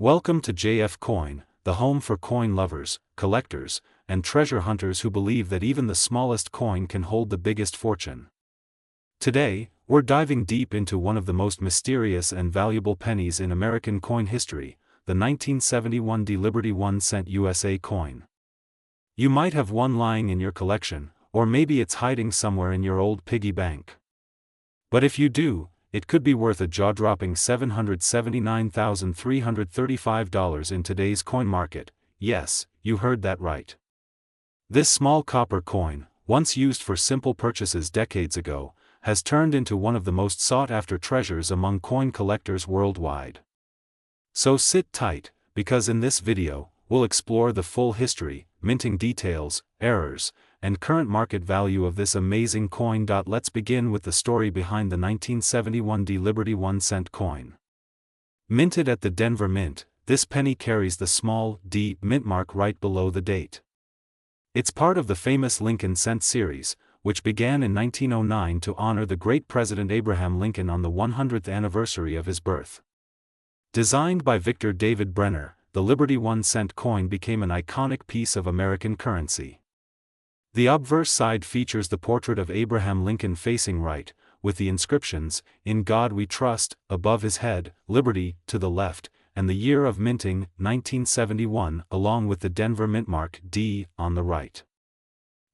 Welcome to JF Coin, the home for coin lovers, collectors, and treasure hunters who believe that even the smallest coin can hold the biggest fortune. Today, we're diving deep into one of the most mysterious and valuable pennies in American coin history, the 1971 Liberty 1-cent USA coin. You might have one lying in your collection, or maybe it's hiding somewhere in your old piggy bank. But if you do, it could be worth a jaw-dropping $779,335 in today's coin market. Yes, you heard that right. This small copper coin, once used for simple purchases decades ago, has turned into one of the most sought-after treasures among coin collectors worldwide. So sit tight, because in this video, we'll explore the full history, minting details, errors, and current market value of this amazing coin. Let's begin with the story behind the 1971 Liberty 1-cent coin. Minted at the Denver Mint, this penny carries the small D mint mark right below the date. It's part of the famous Lincoln Cent series, which began in 1909 to honor the great President Abraham Lincoln on the 100th anniversary of his birth. Designed by Victor David Brenner, the Liberty 1-cent coin became an iconic piece of American currency. The obverse side features the portrait of Abraham Lincoln facing right, with the inscriptions, "In God We Trust," above his head, "Liberty," to the left, and the year of minting, 1971, along with the Denver mint mark, D, on the right.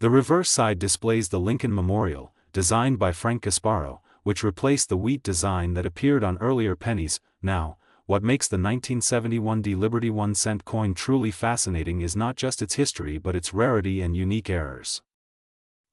The reverse side displays the Lincoln Memorial, designed by Frank Gasparo, which replaced the wheat design that appeared on earlier pennies. Now, what makes the 1971 Liberty 1-cent coin truly fascinating is not just its history but its rarity and unique errors.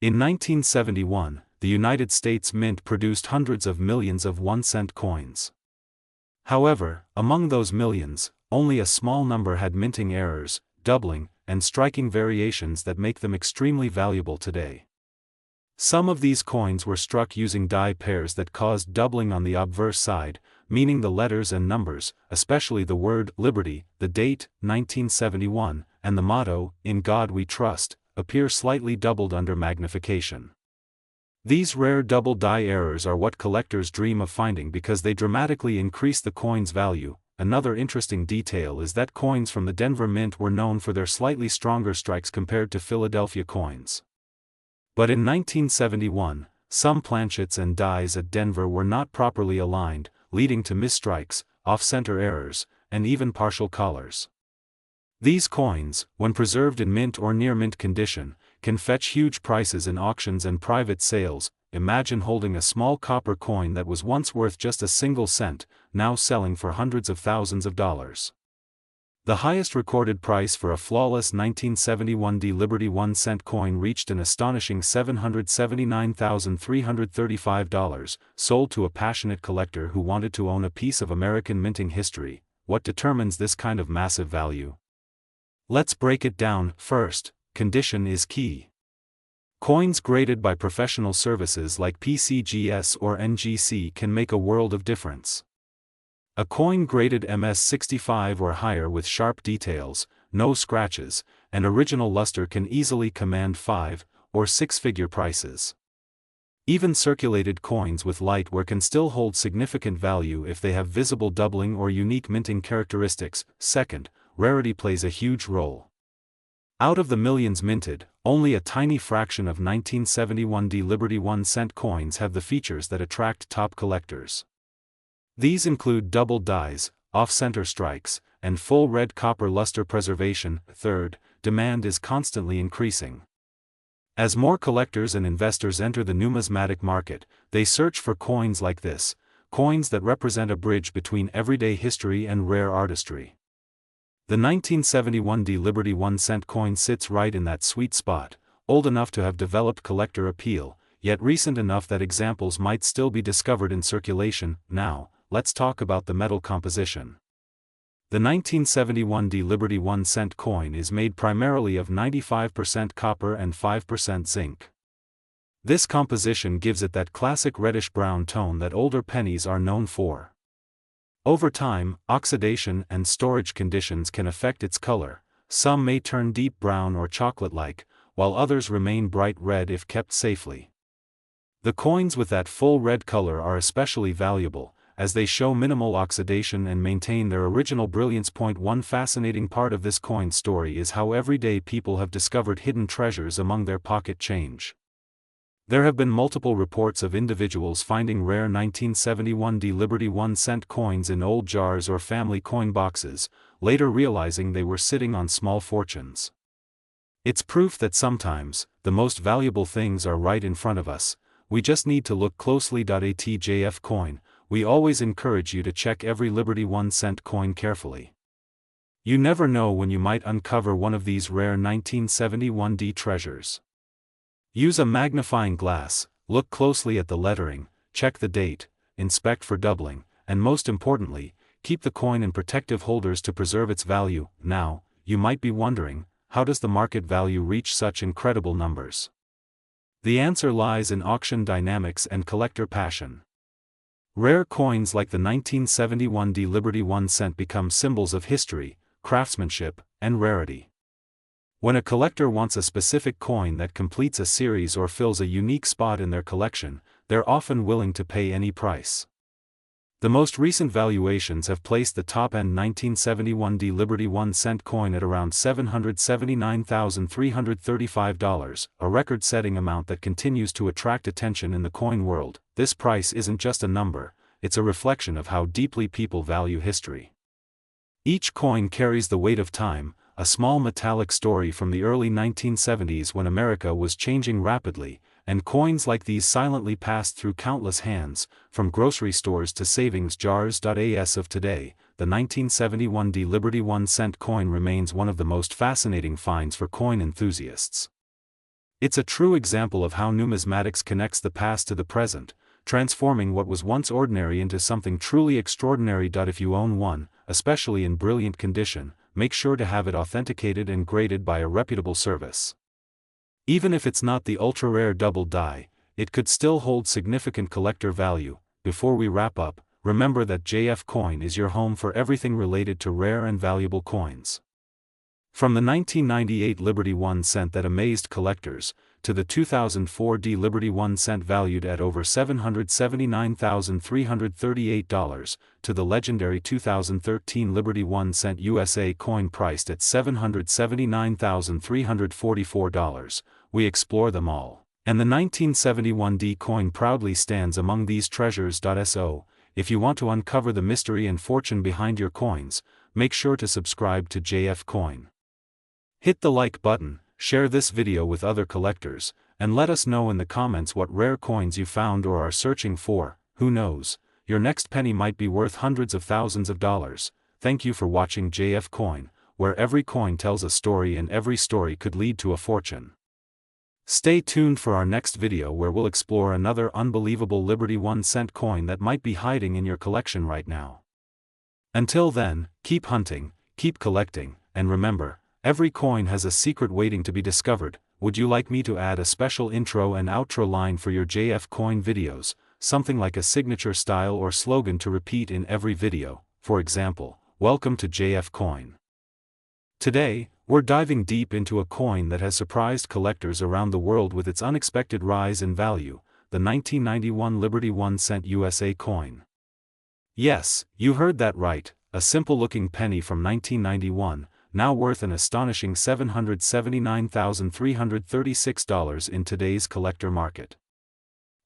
In 1971, the United States Mint produced hundreds of millions of 1-cent coins. However, among those millions, only a small number had minting errors, doubling, and striking variations that make them extremely valuable today. Some of these coins were struck using die pairs that caused doubling on the obverse side, meaning the letters and numbers, especially the word "Liberty," the date, 1971, and the motto, "In God We Trust," appear slightly doubled under magnification. These rare double die errors are what collectors dream of finding because they dramatically increase the coin's value. Another interesting detail is that coins from the Denver Mint were known for their slightly stronger strikes compared to Philadelphia coins. But in 1971, some planchets and dies at Denver were not properly aligned, leading to misstrikes, off-center errors, and even partial collars. These coins, when preserved in mint or near-mint condition, can fetch huge prices in auctions and private sales. Imagine holding a small copper coin that was once worth just a single cent, now selling for hundreds of thousands of dollars. The highest recorded price for a flawless 1971 Liberty 1-cent coin reached an astonishing $779,335, sold to a passionate collector who wanted to own a piece of American minting history. What determines this kind of massive value? Let's break it down. First, condition is key. Coins graded by professional services like PCGS or NGC can make a world of difference. A coin graded MS65 or higher with sharp details, no scratches, and original luster can easily command 5- or 6-figure prices. Even circulated coins with light wear can still hold significant value if they have visible doubling or unique minting characteristics. Second, rarity plays a huge role. Out of the millions minted, only a tiny fraction of 1971 Liberty 1-cent coins have the features that attract top collectors. These include double dies, off-center strikes, and full red copper luster preservation. Third, demand is constantly increasing. As more collectors and investors enter the numismatic market, they search for coins like this, coins that represent a bridge between everyday history and rare artistry. The 1971 Liberty 1-cent coin sits right in that sweet spot, old enough to have developed collector appeal, yet recent enough that examples might still be discovered in circulation. Now, let's talk about the metal composition. The 1971 Liberty 1-cent coin is made primarily of 95% copper and 5% zinc. This composition gives it that classic reddish-brown tone that older pennies are known for. Over time, oxidation and storage conditions can affect its color. Some may turn deep brown or chocolate-like, while others remain bright red if kept safely. The coins with that full red color are especially valuable, as they show minimal oxidation and maintain their original brilliance. One fascinating part of this coin story is how everyday people have discovered hidden treasures among their pocket change. There have been multiple reports of individuals finding rare 1971 Liberty 1-cent coins in old jars or family coin boxes, later realizing they were sitting on small fortunes. It's proof that sometimes, the most valuable things are right in front of us, we just need to look closely. At JF Coin, we always encourage you to check every Liberty 1-cent coin carefully. You never know when you might uncover one of these rare 1971 treasures. Use a magnifying glass, look closely at the lettering, check the date, inspect for doubling, and most importantly, keep the coin in protective holders to preserve its value. Now, you might be wondering, how does the market value reach such incredible numbers? The answer lies in auction dynamics and collector passion. Rare coins like the 1971 Liberty 1-cent become symbols of history, craftsmanship, and rarity. When a collector wants a specific coin that completes a series or fills a unique spot in their collection, they're often willing to pay any price. The most recent valuations have placed the top-end 1971 Liberty 1-cent coin at around $779,335, a record-setting amount that continues to attract attention in the coin world. This price isn't just a number, it's a reflection of how deeply people value history. Each coin carries the weight of time, a small metallic story from the early 1970s when America was changing rapidly, and coins like these silently passed through countless hands, from grocery stores to savings jars. As of today, the 1971 Liberty 1-cent coin remains one of the most fascinating finds for coin enthusiasts. It's a true example of how numismatics connects the past to the present, transforming what was once ordinary into something truly extraordinary. If you own one, especially in brilliant condition, make sure to have it authenticated and graded by a reputable service. Even if it's not the ultra-rare double die, it could still hold significant collector value. Before we wrap up, remember that JF Coin is your home for everything related to rare and valuable coins. From the 1998 Liberty 1-cent that amazed collectors, to the 2004 Liberty 1-cent valued at over $779,338, to the legendary 2013 Liberty 1-cent USA coin priced at $779,344, we explore them all. And the 1971 coin proudly stands among these treasures. So, if you want to uncover the mystery and fortune behind your coins, make sure to subscribe to JF Coin. Hit the like button, share this video with other collectors, and let us know in the comments what rare coins you found or are searching for. Who knows, your next penny might be worth hundreds of thousands of dollars. Thank you for watching JF Coin, where every coin tells a story and every story could lead to a fortune. Stay tuned for our next video where we'll explore another unbelievable Liberty 1-cent coin that might be hiding in your collection right now. Until then, keep hunting, keep collecting, and remember, every coin has a secret waiting to be discovered. Would you like me to add a special intro and outro line for your JF Coin videos, something like a signature style or slogan to repeat in every video? For example, welcome to JF Coin. Today, we're diving deep into a coin that has surprised collectors around the world with its unexpected rise in value, the 1991 Liberty 1-cent USA coin. Yes, you heard that right, a simple-looking penny from 1991, now worth an astonishing $779,336 in today's collector market.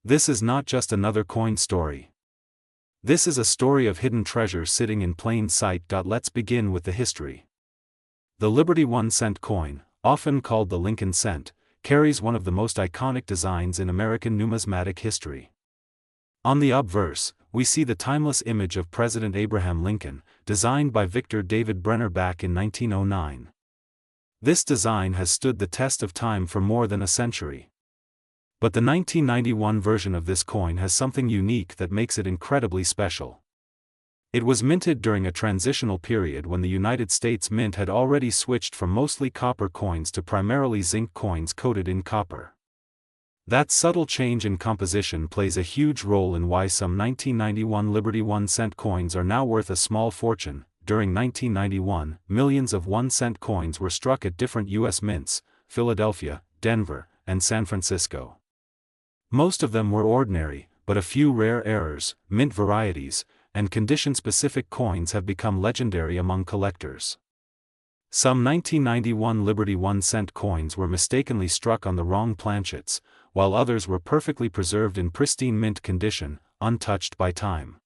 This is not just another coin story. This is a story of hidden treasure sitting in plain sight. Let's begin with the history. The Liberty 1-cent coin, often called the Lincoln cent, carries one of the most iconic designs in American numismatic history. On the obverse, we see the timeless image of President Abraham Lincoln, designed by Victor David Brenner back in 1909. This design has stood the test of time for more than a century. But the 1991 version of this coin has something unique that makes it incredibly special. It was minted during a transitional period when the United States Mint had already switched from mostly copper coins to primarily zinc coins coated in copper. That subtle change in composition plays a huge role in why some 1991 Liberty 1-cent coins are now worth a small fortune. During 1991, millions of 1-cent coins were struck at different U.S. mints, Philadelphia, Denver, and San Francisco. Most of them were ordinary, but a few rare errors, mint varieties, and condition-specific coins have become legendary among collectors. Some 1991 Liberty 1-cent coins were mistakenly struck on the wrong planchets, while others were perfectly preserved in pristine mint condition, untouched by time.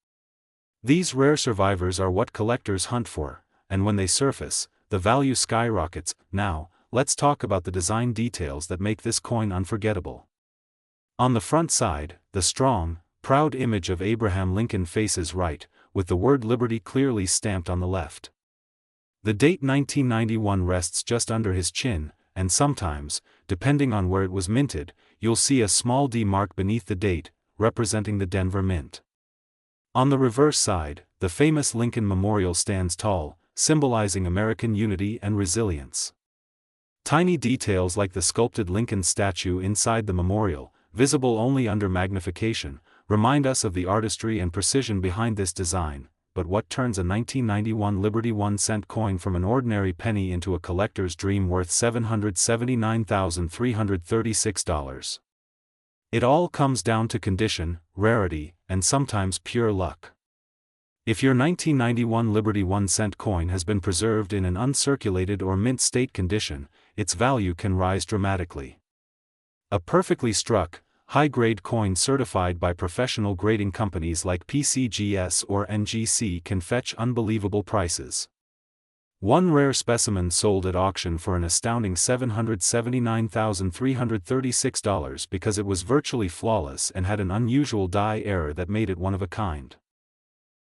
These rare survivors are what collectors hunt for, and when they surface, the value skyrockets. Now, let's talk about the design details that make this coin unforgettable. On the front side, the strong, proud image of Abraham Lincoln faces right, with the word Liberty clearly stamped on the left. The date 1991 rests just under his chin, and sometimes, depending on where it was minted, you'll see a small D mark beneath the date, representing the Denver Mint. On the reverse side, the famous Lincoln Memorial stands tall, symbolizing American unity and resilience. Tiny details like the sculpted Lincoln statue inside the memorial, visible only under magnification, remind us of the artistry and precision behind this design. But what turns a 1991 Liberty 1-cent coin from an ordinary penny into a collector's dream worth $779,336? It all comes down to condition, rarity, and sometimes pure luck. If your 1991 Liberty 1-cent coin has been preserved in an uncirculated or mint state condition, its value can rise dramatically. A perfectly struck, high-grade coin certified by professional grading companies like PCGS or NGC can fetch unbelievable prices. One rare specimen sold at auction for an astounding $779,336 because it was virtually flawless and had an unusual die error that made it one of a kind.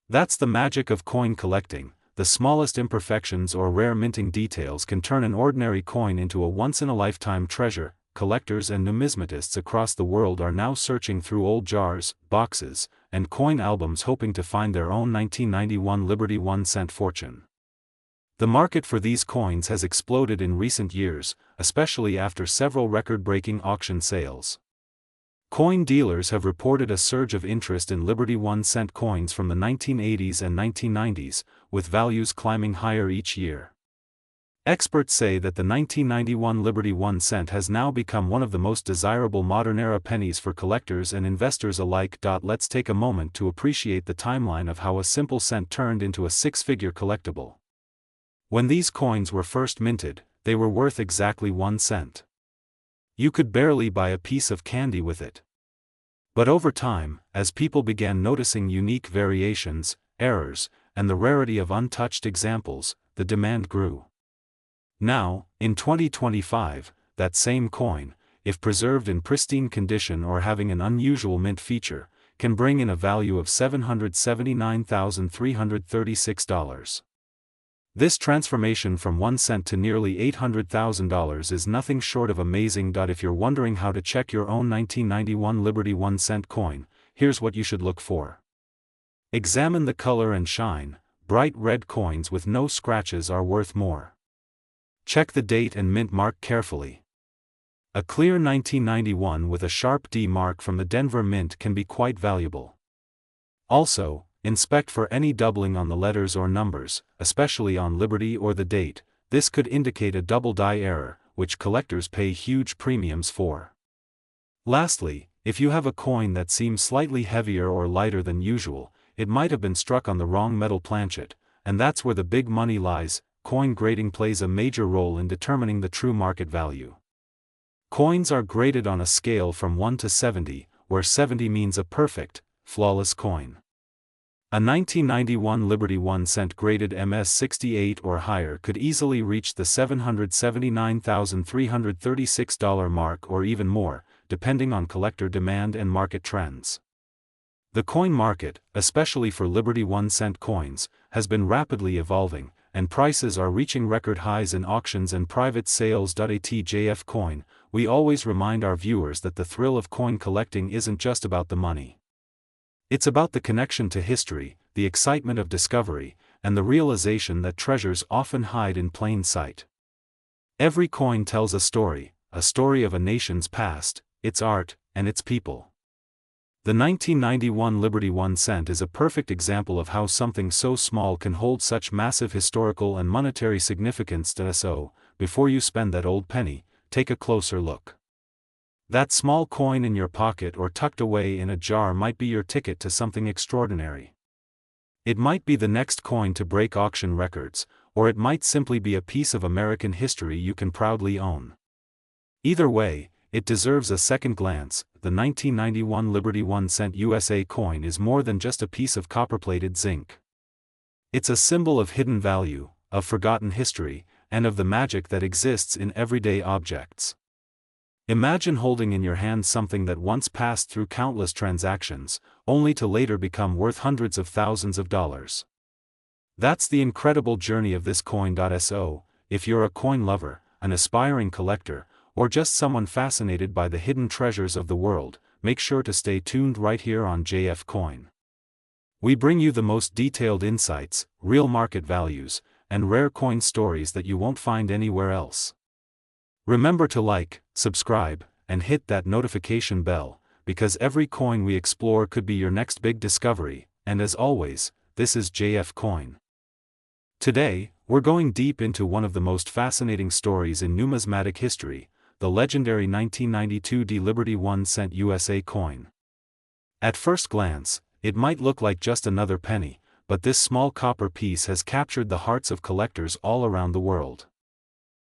That's the magic of coin collecting. The smallest imperfections or rare minting details can turn an ordinary coin into a once-in-a-lifetime treasure. Collectors and numismatists across the world are now searching through old jars, boxes, and coin albums hoping to find their own 1991 Liberty 1-cent fortune. The market for these coins has exploded in recent years, especially after several record-breaking auction sales. Coin dealers have reported a surge of interest in Liberty 1-cent coins from the 1980s and 1990s, with values climbing higher each year. Experts say that the 1991 Liberty 1-cent has now become one of the most desirable modern-era pennies for collectors and investors alike. Let's take a moment to appreciate the timeline of how a simple cent turned into a six-figure collectible. When these coins were first minted, they were worth exactly 1 cent. You could barely buy a piece of candy with it. But over time, as people began noticing unique variations, errors, and the rarity of untouched examples, the demand grew. Now, in 2025, that same coin, if preserved in pristine condition or having an unusual mint feature, can bring in a value of $779,336. This transformation from 1 cent to nearly $800,000 is nothing short of amazing. If you're wondering how to check your own 1991 Liberty 1-cent coin, here's what you should look for. Examine the color and shine. Bright red coins with no scratches are worth more. Check the date and mint mark carefully. A clear 1991 with a sharp D mark from the Denver Mint can be quite valuable. Also, inspect for any doubling on the letters or numbers, especially on Liberty or the date. This could indicate a double die error, which collectors pay huge premiums for. Lastly, if you have a coin that seems slightly heavier or lighter than usual, it might have been struck on the wrong metal planchet, and that's where the big money lies. Coin grading plays a major role in determining the true market value. Coins are graded on a scale from 1 to 70, where 70 means a perfect, flawless coin. A 1991 Liberty 1-cent graded MS-68 or higher could easily reach the $779,336 mark or even more, depending on collector demand and market trends. The coin market, especially for Liberty 1-cent coins, has been rapidly evolving, and prices are reaching record highs in auctions and private sales. At JF Coin, we always remind our viewers that the thrill of coin collecting isn't just about the money. It's about the connection to history, the excitement of discovery, and the realization that treasures often hide in plain sight. Every coin tells a story of a nation's past, its art, and its people. The 1991 Liberty 1-cent is a perfect example of how something so small can hold such massive historical and monetary significance. So, before you spend that old penny, take a closer look. That small coin in your pocket or tucked away in a jar might be your ticket to something extraordinary. It might be the next coin to break auction records, or it might simply be a piece of American history you can proudly own. Either way, it deserves a second glance. The 1991 Liberty 1-cent USA coin is more than just a piece of copper-plated zinc. It's a symbol of hidden value, of forgotten history, and of the magic that exists in everyday objects. Imagine holding in your hand something that once passed through countless transactions, only to later become worth hundreds of thousands of dollars. That's the incredible journey of this coin. So, if you're a coin lover, an aspiring collector, or just someone fascinated by the hidden treasures of the world, make sure to stay tuned right here on JF Coin. We bring you the most detailed insights, real market values, and rare coin stories that you won't find anywhere else. Remember to like, subscribe, and hit that notification bell, because every coin we explore could be your next big discovery. And as always, this is JF Coin. Today, we're going deep into one of the most fascinating stories in numismatic history, the legendary 1992 Liberty 1-cent USA coin. At first glance, it might look like just another penny, but this small copper piece has captured the hearts of collectors all around the world.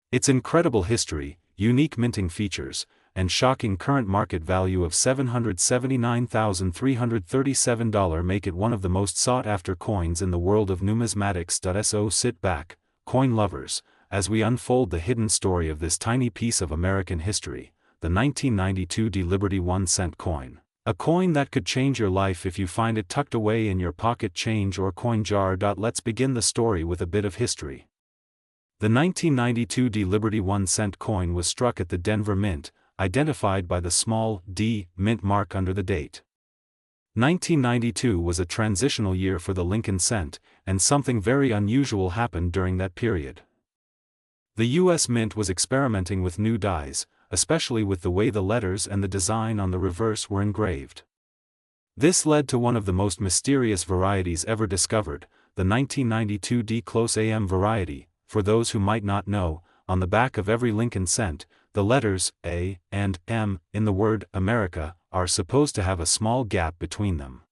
Its incredible history, unique minting features, and shocking current market value of $779,337 make it one of the most sought-after coins in the world of numismatics. So sit back, coin lovers, as we unfold the hidden story of this tiny piece of American history, the 1992 Liberty 1-cent coin. A coin that could change your life if you find it tucked away in your pocket change or coin jar. Let's begin the story with a bit of history. The 1992 Liberty 1-cent coin was struck at the Denver Mint, identified by the small D mint mark under the date. 1992 was a transitional year for the Lincoln cent, and something very unusual happened during that period. The U.S. Mint was experimenting with new dies, especially with the way the letters and the design on the reverse were engraved. This led to one of the most mysterious varieties ever discovered, the 1992 D-AM variety. For those who might not know, on the back of every Lincoln cent, the letters A and M in the word America are supposed to have a small gap between them.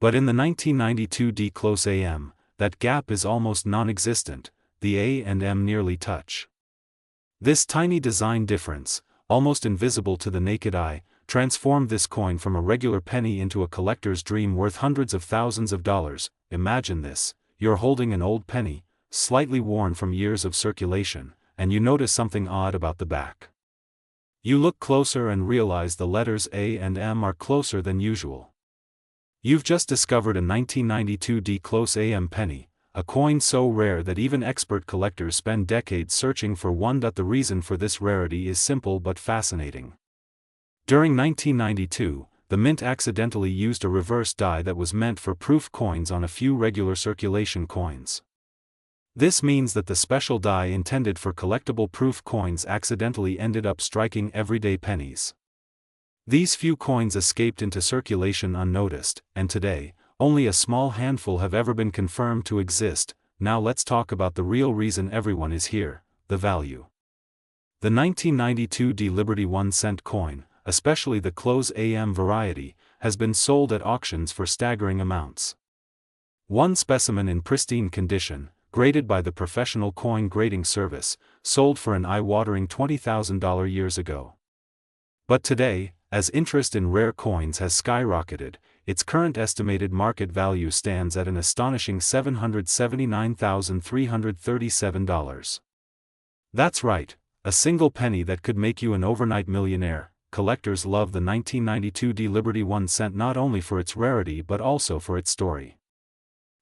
But in the 1992 D-AM, that gap is almost non-existent. The A and M nearly touch. This tiny design difference, almost invisible to the naked eye, transformed this coin from a regular penny into a collector's dream worth hundreds of thousands of dollars. Imagine this: you're holding an old penny, slightly worn from years of circulation, and you notice something odd about the back. You look closer and realize the letters A and M are closer than usual. You've just discovered a 1992 D-AM penny, a coin so rare that even expert collectors spend decades searching for one. The reason for this rarity is simple but fascinating. During 1992, the Mint accidentally used a reverse die that was meant for proof coins on a few regular circulation coins. This means that the special die intended for collectible proof coins accidentally ended up striking everyday pennies. These few coins escaped into circulation unnoticed, and today, only a small handful have ever been confirmed to exist. Now let's talk about the real reason everyone is here: the value. The 1992 Liberty 1-cent coin, especially the AM variety, has been sold at auctions for staggering amounts. One specimen in pristine condition, graded by the Professional Coin Grading Service, sold for an eye-watering $20,000 years ago. But today, as interest in rare coins has skyrocketed, its current estimated market value stands at an astonishing $779,337. That's right, a single penny that could make you an overnight millionaire. Collectors love the 1992 Liberty 1-cent not only for its rarity but also for its story.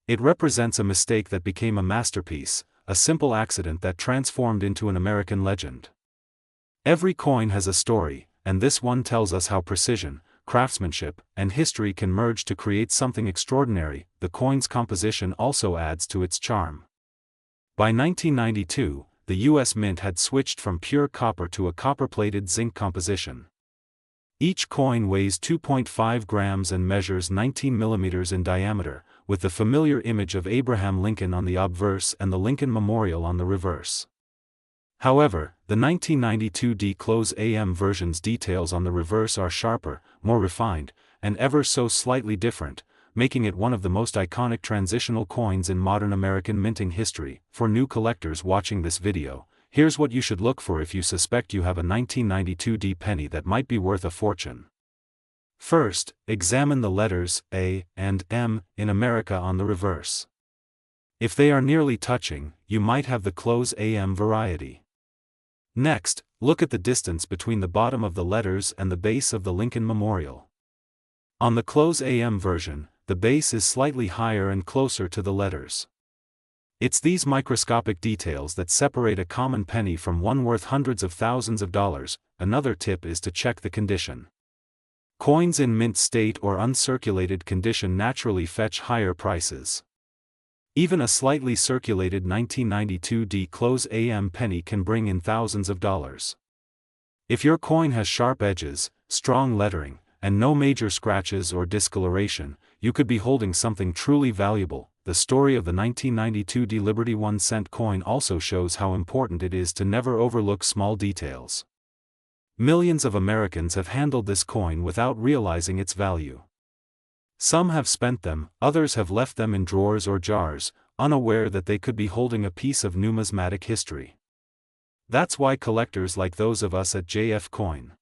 It represents a mistake that became a masterpiece, a simple accident that transformed into an American legend. Every coin has a story, and this one tells us how precision, craftsmanship, and history can merge to create something extraordinary. The coin's composition also adds to its charm. By 1992, the U.S. Mint had switched from pure copper to a copper-plated zinc composition. Each coin weighs 2.5 grams and measures 19 millimeters in diameter, with the familiar image of Abraham Lincoln on the obverse and the Lincoln Memorial on the reverse. However, the 1992 D-AM version's details on the reverse are sharper, more refined, and ever so slightly different, making it one of the most iconic transitional coins in modern American minting history. For new collectors watching this video, here's what you should look for if you suspect you have a 1992 D penny that might be worth a fortune. First, examine the letters A and M in America on the reverse. If they are nearly touching, you might have the close AM variety. Next, look at the distance between the bottom of the letters and the base of the Lincoln Memorial. On the close AM version, the base is slightly higher and closer to the letters. It's these microscopic details that separate a common penny from one worth hundreds of thousands of dollars. Another tip is to check the condition. Coins in mint state or uncirculated condition naturally fetch higher prices. Even a slightly circulated 1992 D close AM penny can bring in thousands of dollars. If your coin has sharp edges, strong lettering, and no major scratches or discoloration, you could be holding something truly valuable. The story of the 1992 D Liberty 1-cent coin also shows how important it is to never overlook small details. Millions of Americans have handled this coin without realizing its value. Some have spent them, others have left them in drawers or jars, unaware that they could be holding a piece of numismatic history. That's why collectors like those of us at JF Coin